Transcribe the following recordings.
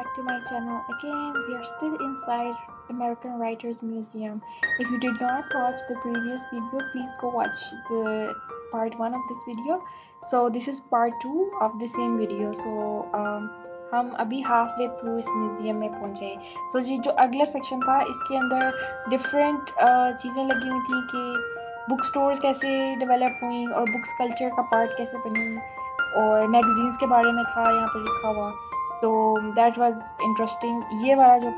back to my channel. Again, we are still inside American Writers Museum. If you did not watch the previous video, please go watch the part 1 of this video. So this is part 2 of the same video. हम अभी half way through इस museum में पहुंचे हैं. सो जी जो अगला section था इसके अंदर डिफरेंट चीज़ें लगी हुई थी कि बुक स्टोर्स कैसे डेवलप हुई और बुक्स कल्चर का पार्ट कैसे बनी और मैगजीन्स के बारे में था यहाँ पर लिखा हुआ. तो दैट वाज इंटरेस्टिंग. ये वाला जो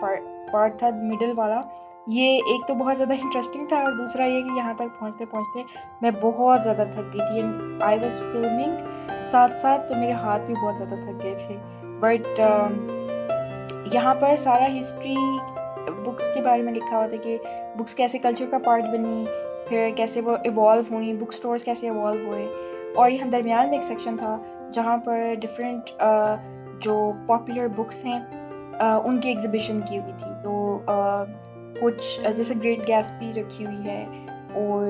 पार्ट था मिडिल वाला, ये एक तो बहुत ज़्यादा इंटरेस्टिंग था और दूसरा ये कि यहाँ तक पहुँचते पहुँचते मैं बहुत ज़्यादा थक गई थी. एंड आई वाज फिल्मिंग साथ साथ तो मेरे हाथ भी बहुत ज़्यादा थक गए थे. बट यहाँ पर सारा हिस्ट्री बुक्स के बारे में लिखा हुआ था कि बुक्स कैसे कल्चर का पार्ट बनी, फिर कैसे वो इवॉल्व हुई, बुक स्टोर्स कैसे इवॉल्व हुए. और यहाँ दरमियान में एक सेक्शन था जहाँ पर डिफरेंट जो पॉपुलर बुक्स हैं उनकी एग्जिबिशन की हुई थी. तो कुछ जैसे ग्रेट गैट्सबी रखी हुई है और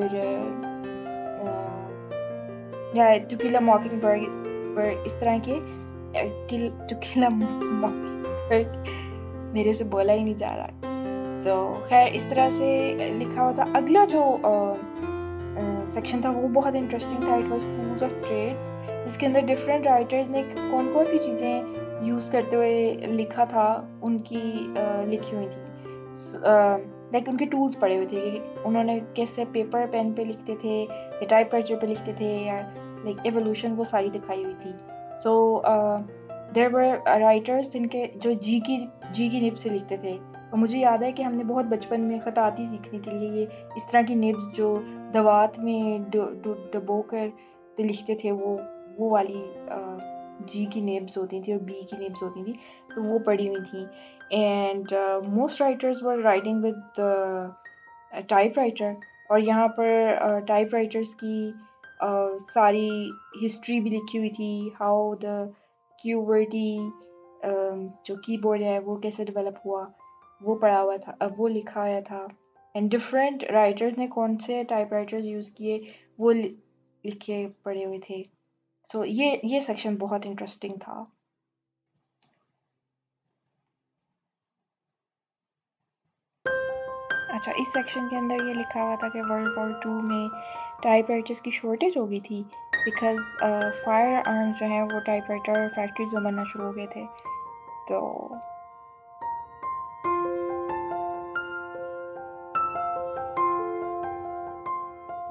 या टू किल अ मॉकिंगबर्ड, इस तरह के टू किल अ मॉकिंगबर्ड मेरे से बोला ही नहीं जा रहा. तो खैर इस तरह से लिखा हुआ था. अगला जो सेक्शन था वो बहुत इंटरेस्टिंग था. It was foods of trades, जिसके अंदर डिफरेंट राइटर्स ने कौन कौन सी चीज़ें यूज़ करते हुए लिखा था उनकी लिखी हुई थी. लाइक उनके टूल्स पड़े हुए थे कि उन्होंने कैसे पेपर पेन पे लिखते थे या टाइपराइटर पे लिखते थे या लाइक एवोल्यूशन वो सारी दिखाई हुई थी. सो देयर वर राइटर्स जिनके जो जी की निब से लिखते थे. और मुझे याद है कि हमने बहुत बचपन में ख़ताती सीखने के लिए ये इस तरह की निब्स जो दवात में डबो कर लिखते थे वो वाली जी की निब्स होती थी और बी की निब्स होती थी, तो वो पढ़ी हुई थी. And most writers were writing with typewriter. और यहाँ पर टाइपराइटर्स की सारी हिस्ट्री भी लिखी हुई थी. हाउ द क्यूवर्टी जो कीबोर्ड है वो कैसे डेवलप हुआ वो पढ़ा हुआ था, वो लिखा हुआ था. एंड डिफरेंट राइटर्स ने कौन से टाइपराइटर्स यूज़ किए वो लिखे पढ़े हुए थे. सो ये सेक्शन बहुत इंटरेस्टिंग था. अच्छा, इस सेक्शन के अंदर ये लिखा हुआ था कि वर्ल्ड वॉर 2 में टाइपराइटर्स की शॉर्टेज हो गई थी बिकॉज फायर आर्म्स जो हैं वो टाइपराइटर फैक्ट्रीज में बनना शुरू हो गए थे. तो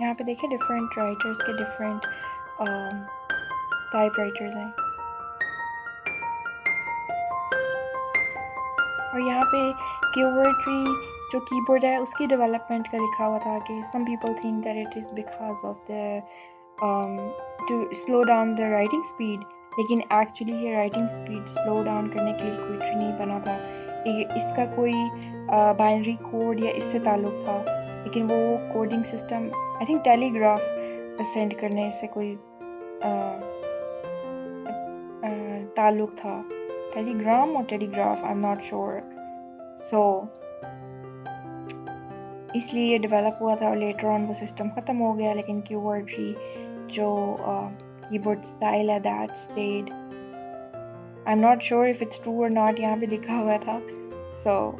यहाँ पे देखें डिफरेंट राइटर्स के डिफरेंट टाइपराइटर्स हैं. और यहाँ पे क्यूवर्ट्री जो कीबोर्ड है उसकी डेवलपमेंट का लिखा हुआ था कि some people think that it is because of the to slow down the writing speed, लेकिन एक्चुअली ये राइटिंग स्पीड स्लो डाउन करने के लिए कोई ट्री नहीं बना था. इसका कोई बाइनरी कोड या इससे ताल्लुक़ था, लेकिन वो coding system I think telegraph send करने से कोई ताल्लुक़ था. टेलीग्राम और telegraph I am not sure. So इसलिए ये डेवलप हुआ था और लेटर ऑन वो सिस्टम ख़त्म हो गया. लेकिन कीवर्ड्री जो कीबोर्ड स्टाइल है that stayed. I am not sure if it's true और नॉट, यहाँ पे लिखा हुआ था. सो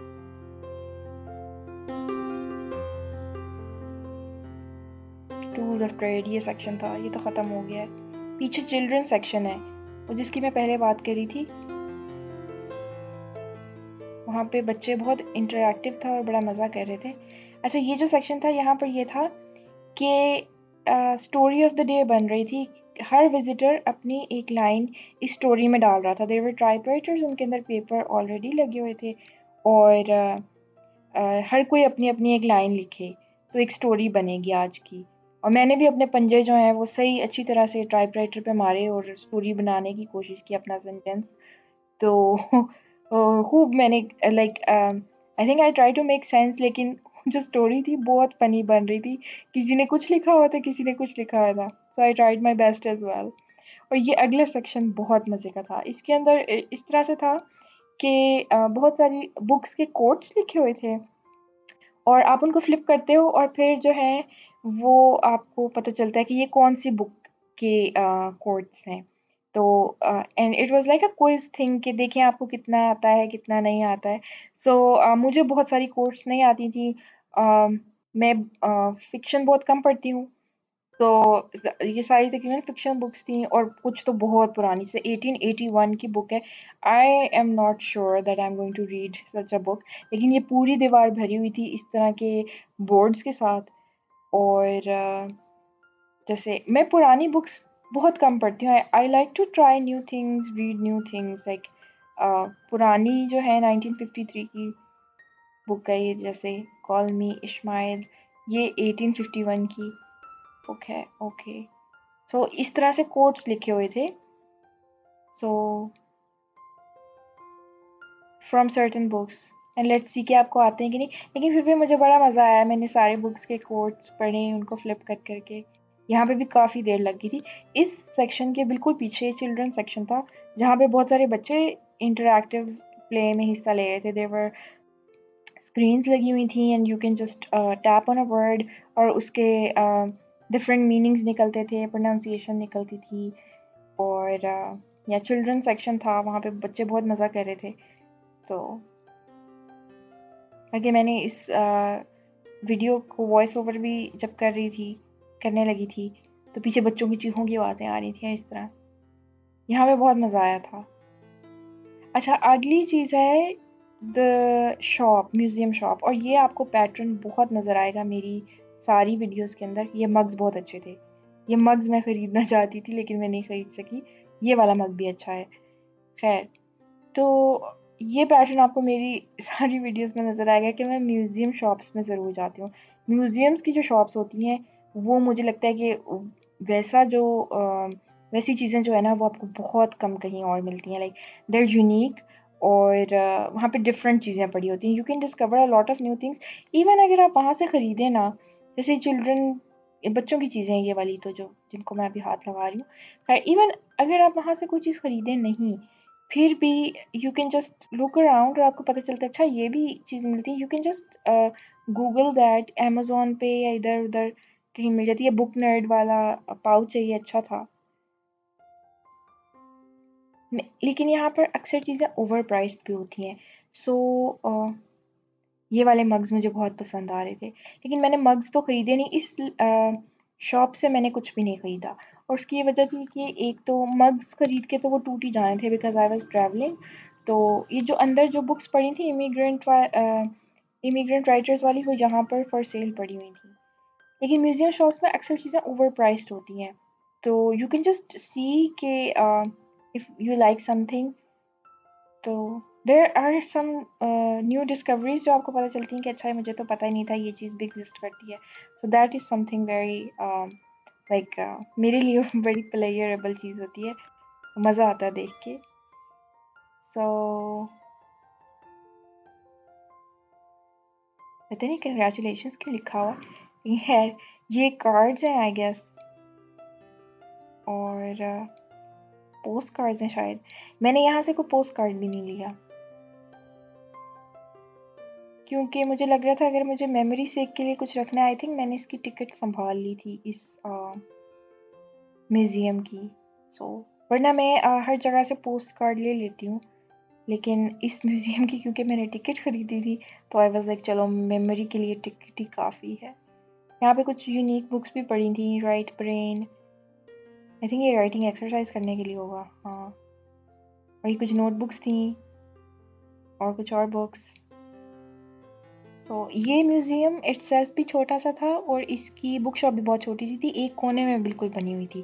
टूल्स ऑफ ट्रेड ये सेक्शन था, ये तो ख़त्म हो गया है. पीछे चिल्ड्रन सेक्शन है और जिसकी मैं पहले बात करी थी. वहाँ पे बच्चे बहुत इंटरेक्टिव था और बड़ा मज़ा कर रहे थे. अच्छा, ये जो सेक्शन था यहाँ पर ये था कि स्टोरी ऑफ द डे बन रही थी. हर विजिटर अपनी एक लाइन इस स्टोरी में डाल रहा था. देयर वर टाइपराइटर्स, उनके अंदर पेपर ऑलरेडी लगे हुए थे और हर कोई अपनी अपनी एक लाइन लिखे तो एक स्टोरी बनेगी आज की. और मैंने भी अपने पंजे जो हैं वो सही अच्छी तरह से टाइपराइटर पे मारे और स्टोरी बनाने की कोशिश की अपना सेंटेंस. तो खूब मैंने like I think I try to make sense, लेकिन जो स्टोरी थी बहुत फनी बन रही थी. किसी ने कुछ लिखा हुआ था, किसी ने कुछ लिखा हुआ था. So I tried my best as well. और ये अगला सेक्शन बहुत मज़े का था. इसके अंदर इस तरह से था कि बहुत सारी बुक्स के कोट्स लिखे हुए थे और आप उनको फ्लिप करते हो और फिर जो है वो आपको पता चलता है कि ये कौन सी बुक के कोट्स हैं. तो and it was like a quiz thing कि देखें आपको कितना आता है कितना नहीं आता है। सो मुझे बहुत सारी कोर्स नहीं आती थी। मैं फिक्शन बहुत कम पढ़ती हूँ। तो ये सारी तकरीबन फिक्शन बुक्स थी और कुछ तो बहुत पुरानी से 1881 की बुक है। I am not sure that I am going to read such a book. लेकिन ये पूरी दीवार भरी हुई थी इस तरह के बोर्ड्स के साथ। और जैसे मैं पुरानी बुक्स बहुत कम पढ़ती हूँ। I like to try new things, read new things like पुरानी जो है 1953 की बुक है ये, जैसे कॉल मी इस्माइल, ये 1851 की बुक है। ओके। सो इस तरह से कोट्स लिखे हुए थे। So from certain books and let's see कि आपको आते हैं कि नहीं। लेकिन फिर भी मुझे बड़ा मज़ा आया, मैंने सारे बुक्स के कोट्स पढ़े, उनको फ्लिप कर करके। यहाँ पे भी काफ़ी देर लगी थी। इस सेक्शन के बिल्कुल पीछे चिल्ड्रन सेक्शन था जहाँ पे बहुत सारे बच्चे इंटरैक्टिव प्ले में हिस्सा ले रहे थे। देवर स्क्रीन्स लगी हुई थी and you can just tap on a word और उसके डिफरेंट मीनिंग्स निकलते थे, प्रोनाउंसिएशन निकलती थी। और या चिल्ड्रन सेक्शन था, वहाँ पे बच्चे बहुत मज़ा कर रहे थे। तो आगे मैंने इस वीडियो को वॉइस ओवर भी जब कर रही थी, करने लगी थी, तो पीछे बच्चों की चीखों की आवाज़ें आ रही थी इस तरह। यहाँ पे बहुत मज़ा आया था। अच्छा, अगली चीज़ है द शॉप, म्यूज़ियम शॉप। और ये आपको पैटर्न बहुत नज़र आएगा मेरी सारी वीडियोस के अंदर। ये मग्स बहुत अच्छे थे। ये मग्स मैं ख़रीदना चाहती थी लेकिन मैं नहीं ख़रीद सकी। ये वाला मग भी अच्छा है। खैर, तो ये पैटर्न आपको मेरी सारी वीडियोस में नज़र आएगा कि मैं म्यूज़ियम शॉप्स में ज़रूर जाती हूँ। म्यूज़ियम्स की जो शॉप्स होती हैं वो मुझे लगता है कि वैसा जो वैसी चीज़ें जो है ना वो आपको बहुत कम कहीं और मिलती हैं। लाइक दे आर यूनिक और वहाँ पे डिफरेंट चीज़ें पड़ी होती हैं। You can discover a lot of new things. Even अगर आप वहाँ से ख़रीदें ना, जैसे चिल्ड्रन, बच्चों की चीज़ें ये वाली तो जो जिनको मैं अभी हाथ लगा रही हूँ, खैर इवन अगर आप वहाँ से कोई चीज़ ख़रीदें नहीं, फिर भी you can just look around और आपको पता चलता है अच्छा ये भी चीज़ मिलती है। You can just Google that, Amazon पे या इधर-उधर कहीं मिल जाती है। बुक नर्ड वाला पाउच है, ये अच्छा था। लेकिन यहाँ पर अक्सर चीज़ें ओवर प्राइस्ड भी होती हैं। सो ये वाले मग्स मुझे बहुत पसंद आ रहे थे। लेकिन मैंने मग्स तो ख़रीदे नहीं, इस शॉप से मैंने कुछ भी नहीं ख़रीदा। और उसकी ये वजह थी कि एक तो मग्स ख़रीद के तो वो टूट ही जाने थे बिकॉज़ आई वाज़ ट्रैवलिंग। तो ये जो अंदर जो बुक्स पड़ी थी इमिग्रेंट राइटर्स वाली, वो यहाँ पर फॉर सेल पड़ी हुई थी। लेकिन म्यूज़ियम शॉप्स में अक्सर चीज़ें ओवर प्राइस्ड होती हैं। तो यू कैन जस्ट सी के इफ़ यू लाइक समथिंग, तो there are some new discoveries जो आपको पता चलती हैं कि अच्छा है मुझे तो पता ही नहीं था ये चीज़ भी एग्जिस्ट करती है। So that is something very like मेरे लिए बड़ी प्लेयरेबल चीज़ होती है। मज़ा आता है देख के। सो पता नहीं कंग्रेचुलेशंस क्यों लिखा हुआ है। खैर, ये कार्ड्स हैं आई गेस, और पोस्ट कार्ड्स हैं शायद। मैंने यहाँ से कोई पोस्ट कार्ड भी नहीं लिया क्योंकि मुझे लग रहा था अगर मुझे मेमोरी सेक के लिए कुछ रखना है। आई थिंक मैंने इसकी टिकट संभाल ली थी इस म्यूज़ियम की। सो वरना मैं हर जगह से पोस्ट कार्ड ले लेती हूँ, लेकिन इस म्यूज़ियम की क्योंकि मैंने टिकट ख़रीदी थी तो आई वाज़ लाइक चलो मेमोरी के लिए टिकट ही काफ़ी है। यहाँ पे कुछ यूनिक बुक्स भी पड़ी थी, राइट ब्रेन। आई थिंक ये राइटिंग एक्सरसाइज करने के लिए होगा, हाँ। और ये कुछ नोटबुक्स थी और कुछ और बुक्स। सो ये म्यूज़ियम इटसेल्फ भी छोटा सा था और इसकी बुक शॉप भी बहुत छोटी सी थी, एक कोने में बिल्कुल बनी हुई थी।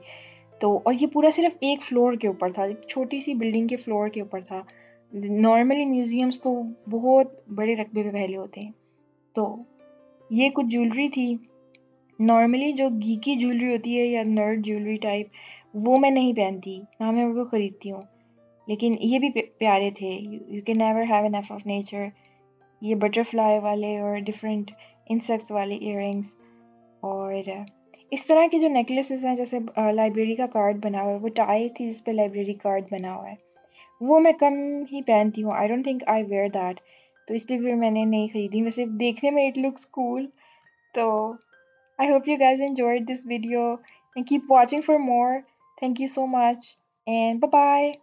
तो और ये पूरा सिर्फ एक फ्लोर के ऊपर था, एक छोटी सी बिल्डिंग के फ्लोर के ऊपर था। नॉर्मली म्यूज़ियम्स तो बहुत बड़े रकबे पे फैले होते हैं। तो ये कुछ ज्वेलरी थी, नॉर्मली जो गीकी ज्वेलरी होती है या नर्ड ज्वेलरी टाइप, वो मैं नहीं पहनती, ना मैं वो ख़रीदती हूँ। लेकिन ये भी प्यारे थे। You can never have enough of nature. ये बटरफ्लाई वाले और डिफरेंट इंसेक्ट्स वाले इयररिंग्स, और इस तरह के जो नेकलेसेस हैं, जैसे लाइब्रेरी का कार्ड बना हुआ है, वो टाई थी जिस पे लाइब्रेरी कार्ड बना हुआ है, वो मैं कम ही पहनती हूँ। I don't think I wear that, तो इसलिए फिर मैंने नहीं ख़रीदी। वैसे देखने में इट लुक्स कूल। तो I hope you guys enjoyed this video and keep watching for more. Thank you so much. And bye bye.